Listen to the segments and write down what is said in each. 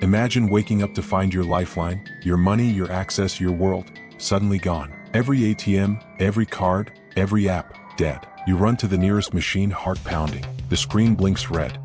Imagine waking up to find your lifeline, your money, your access, your world, suddenly gone. Every ATM, every card, every app, dead. You run to the nearest machine, heart pounding. The screen blinks red.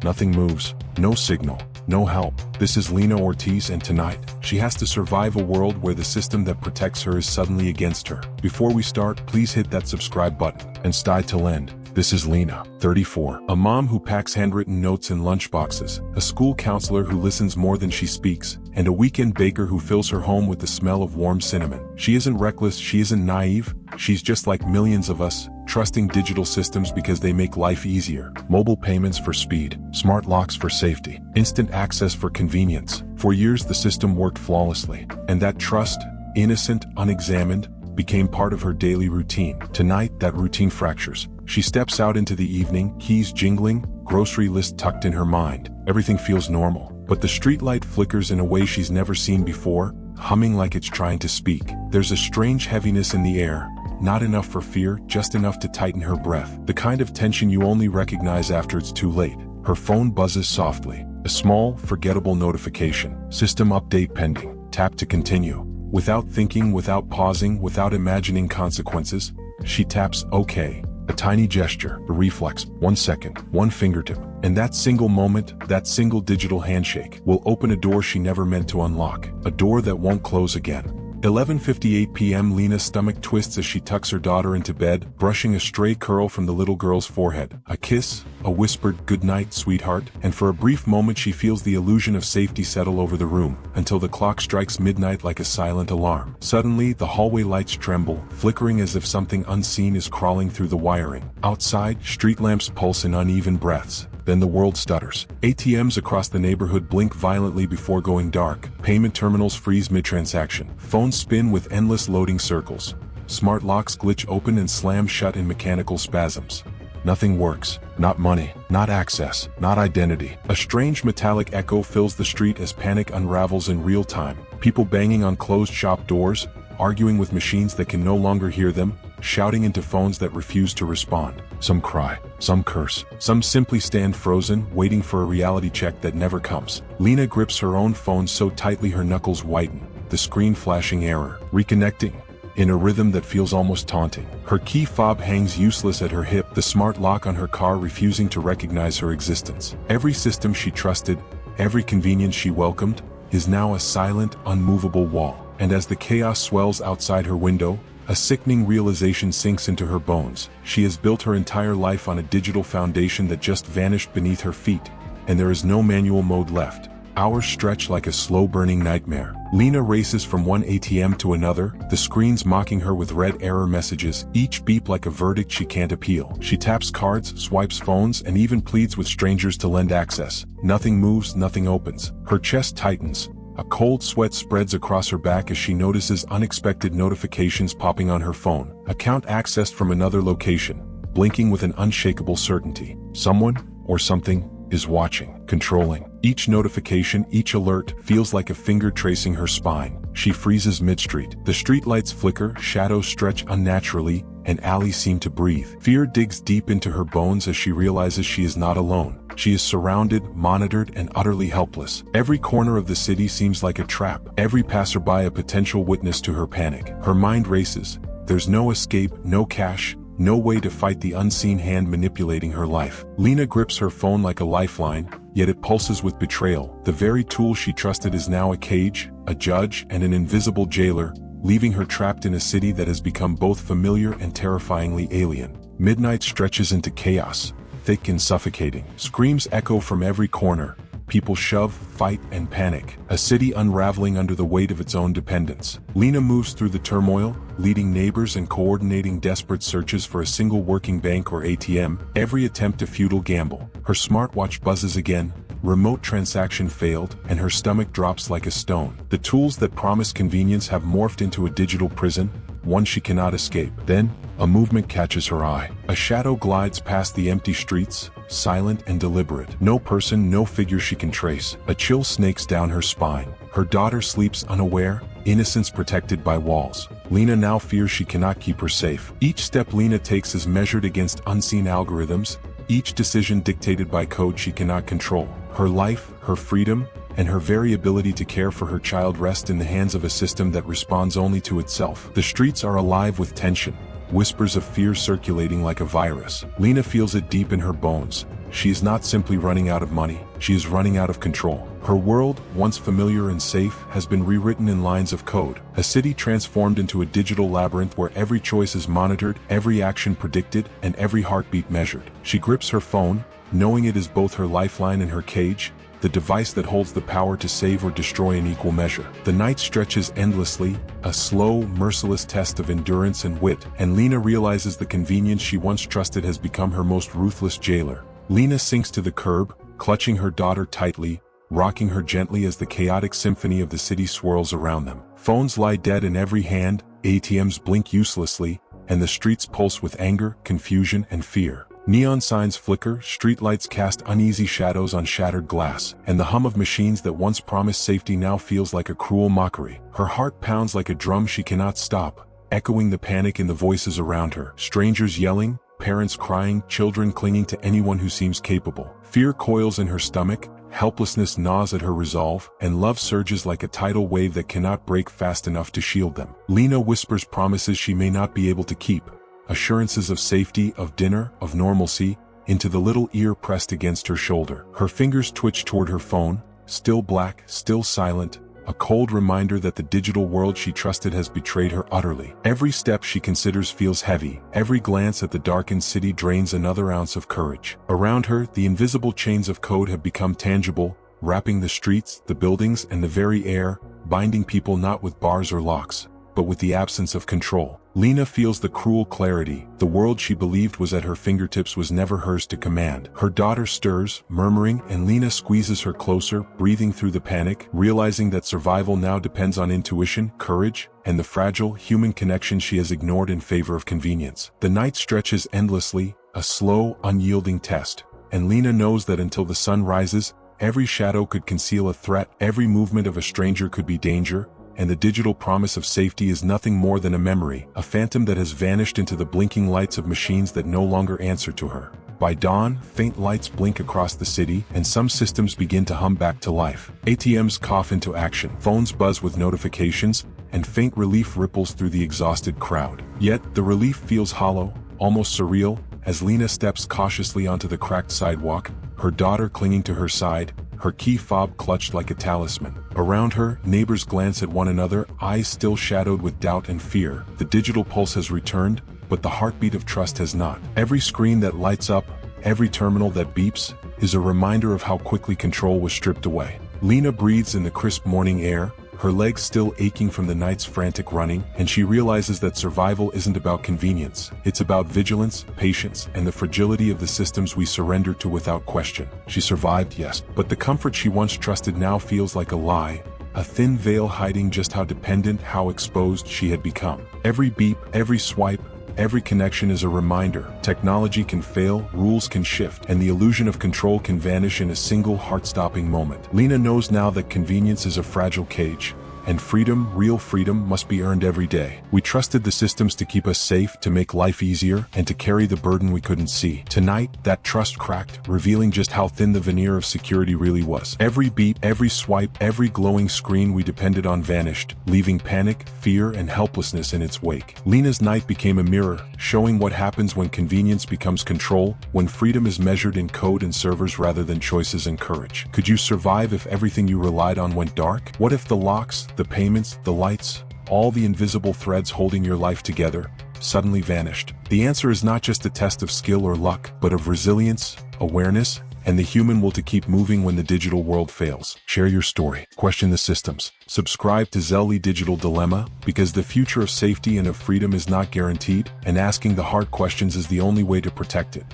Nothing moves. No signal. No help. This is Lena Ortiz, and tonight, she has to survive a world where the system that protects her is suddenly against her. Before we start, please hit that subscribe button and stay till end. This is Lena, 34, a mom who packs handwritten notes in lunchboxes, a school counselor who listens more than she speaks, and a weekend baker who fills her home with the smell of warm cinnamon. She isn't reckless, she isn't naive, she's just like millions of us, trusting digital systems because they make life easier. Mobile payments for speed, smart locks for safety, instant access for convenience. For years the system worked flawlessly, and that trust, innocent, unexamined, became part of her daily routine. Tonight, that routine fractures. She steps out into the evening, keys jingling, grocery list tucked in her mind. Everything feels normal, but the streetlight flickers in a way she's never seen before, humming like it's trying to speak. There's a strange heaviness in the air, not enough for fear, just enough to tighten her breath. The kind of tension you only recognize after it's too late. Her phone buzzes softly. A small, forgettable notification. System update pending. Tap to continue. Without thinking, without pausing, without imagining consequences, she taps OK. A tiny gesture, a reflex, 1 second, one fingertip. And that single moment, that single digital handshake, will open a door she never meant to unlock. A door that won't close again. 11:58 p.m. Lena's stomach twists as she tucks her daughter into bed, brushing a stray curl from the little girl's forehead. A kiss, a whispered "good night, sweetheart," and for a brief moment she feels the illusion of safety settle over the room, until the clock strikes midnight like a silent alarm. Suddenly, the hallway lights tremble, flickering as if something unseen is crawling through the wiring. Outside, street lamps pulse in uneven breaths. Then the world stutters. ATMs across the neighborhood blink violently before going dark. Payment terminals freeze mid-transaction. Phones spin with endless loading circles. Smart locks glitch open and slam shut in mechanical spasms. Nothing works. Not money, not access, not identity. A strange metallic echo fills the street as panic unravels in real time. People banging on closed shop doors, arguing with machines that can no longer hear them, shouting into phones that refuse to respond. Some cry, some curse, some simply stand frozen, waiting for a reality check that never comes. Lena grips her own phone so tightly her knuckles whiten, the screen flashing error. Reconnecting, in a rhythm that feels almost taunting. Her key fob hangs useless at her hip, the smart lock on her car refusing to recognize her existence. Every system she trusted, every convenience she welcomed, is now a silent, unmovable wall. And as the chaos swells outside her window, a sickening realization sinks into her bones. She has built her entire life on a digital foundation that just vanished beneath her feet, and there is no manual mode left. Hours stretch like a slow-burning nightmare. Lena races from one ATM to another, the screens mocking her with red error messages, each beep like a verdict she can't appeal. She taps cards, swipes phones, and even pleads with strangers to lend access. Nothing moves, nothing opens. Her chest tightens. A cold sweat spreads across her back as she notices unexpected notifications popping on her phone. Account accessed from another location, blinking with an unshakable certainty. Someone, or something, is watching, controlling. Each notification, each alert, feels like a finger tracing her spine. She freezes mid-street. The streetlights flicker, shadows stretch unnaturally, and alleys seem to breathe. Fear digs deep into her bones as she realizes she is not alone. She is surrounded, monitored, and utterly helpless. Every corner of the city seems like a trap, every passerby a potential witness to her panic. Her mind races. There's no escape, no cash, no way to fight the unseen hand manipulating her life. Lena grips her phone like a lifeline, yet it pulses with betrayal. The very tool she trusted is now a cage, a judge, and an invisible jailer, leaving her trapped in a city that has become both familiar and terrifyingly alien. Midnight stretches into chaos, thick and suffocating. Screams echo from every corner. People shove, fight, and panic. A city unraveling under the weight of its own dependence. Lena moves through the turmoil, leading neighbors and coordinating desperate searches for a single working bank or ATM, every attempt a futile gamble. Her smartwatch buzzes again, remote transaction failed, and her stomach drops like a stone. The tools that promise convenience have morphed into a digital prison, one she cannot escape. Then, a movement catches her eye. A shadow glides past the empty streets, silent and deliberate. No person, no figure she can trace. A chill snakes down her spine. Her daughter sleeps unaware, innocence protected by walls. Lena now fears she cannot keep her safe. Each step Lena takes is measured against unseen algorithms, each decision dictated by code she cannot control. Her life, her freedom, and her very ability to care for her child rest in the hands of a system that responds only to itself. The streets are alive with tension, whispers of fear circulating like a virus. Lena feels it deep in her bones. She is not simply running out of money, she is running out of control. Her world, once familiar and safe, has been rewritten in lines of code. A city transformed into a digital labyrinth where every choice is monitored, every action predicted, and every heartbeat measured. She grips her phone, knowing it is both her lifeline and her cage, the device that holds the power to save or destroy in equal measure. The night stretches endlessly, a slow, merciless test of endurance and wit, and Lena realizes the convenience she once trusted has become her most ruthless jailer. Lena sinks to the curb, clutching her daughter tightly, rocking her gently as the chaotic symphony of the city swirls around them. Phones lie dead in every hand, ATMs blink uselessly, and the streets pulse with anger, confusion, and fear. Neon signs flicker, streetlights cast uneasy shadows on shattered glass, and the hum of machines that once promised safety now feels like a cruel mockery. Her heart pounds like a drum she cannot stop, echoing the panic in the voices around her. Strangers yelling, parents crying, children clinging to anyone who seems capable. Fear coils in her stomach, helplessness gnaws at her resolve, and love surges like a tidal wave that cannot break fast enough to shield them. Lena whispers promises she may not be able to keep, assurances of safety, of dinner, of normalcy, into the little ear pressed against her shoulder. Her fingers twitch toward her phone, still black, still silent, a cold reminder that the digital world she trusted has betrayed her utterly. Every step she considers feels heavy. Every glance at the darkened city drains another ounce of courage. Around her, the invisible chains of code have become tangible, wrapping the streets, the buildings, and the very air, binding people not with bars or locks, but with the absence of control. Lena feels the cruel clarity. The world she believed was at her fingertips was never hers to command. Her daughter stirs, murmuring, and Lena squeezes her closer, breathing through the panic, realizing that survival now depends on intuition, courage, and the fragile, human connection she has ignored in favor of convenience. The night stretches endlessly, a slow, unyielding test, and Lena knows that until the sun rises, every shadow could conceal a threat, every movement of a stranger could be danger, and the digital promise of safety is nothing more than a memory, a phantom that has vanished into the blinking lights of machines that no longer answer to her. By dawn, faint lights blink across the city, and some systems begin to hum back to life. ATMs cough into action, phones buzz with notifications, and faint relief ripples through the exhausted crowd. Yet, the relief feels hollow, almost surreal, as Lena steps cautiously onto the cracked sidewalk, her daughter clinging to her side, her key fob clutched like a talisman. Around her, neighbors glance at one another, eyes still shadowed with doubt and fear. The digital pulse has returned, but the heartbeat of trust has not. Every screen that lights up, every terminal that beeps, is a reminder of how quickly control was stripped away. Lena breathes in the crisp morning air, her legs still aching from the night's frantic running, and she realizes that survival isn't about convenience. It's about vigilance, patience, and the fragility of the systems we surrender to without question. She survived, yes, but the comfort she once trusted now feels like a lie, a thin veil hiding just how dependent, how exposed she had become. Every beep, every swipe, every connection is a reminder. Technology can fail, rules can shift, and the illusion of control can vanish in a single heart-stopping moment. Lena knows now that convenience is a fragile cage, and freedom, real freedom, must be earned every day. We trusted the systems to keep us safe, to make life easier, and to carry the burden we couldn't see. Tonight, that trust cracked, revealing just how thin the veneer of security really was. Every beep, every swipe, every glowing screen we depended on vanished, leaving panic, fear, and helplessness in its wake. Lena's night became a mirror, showing what happens when convenience becomes control, when freedom is measured in code and servers rather than choices and courage. Could you survive if everything you relied on went dark? What if the locks, the payments, the lights, all the invisible threads holding your life together, suddenly vanished? The answer is not just a test of skill or luck, but of resilience, awareness, and the human will to keep moving when the digital world fails. Share your story. Question the systems. Subscribe to Zelly Digital Dilemma, because the future of safety and of freedom is not guaranteed, and asking the hard questions is the only way to protect it.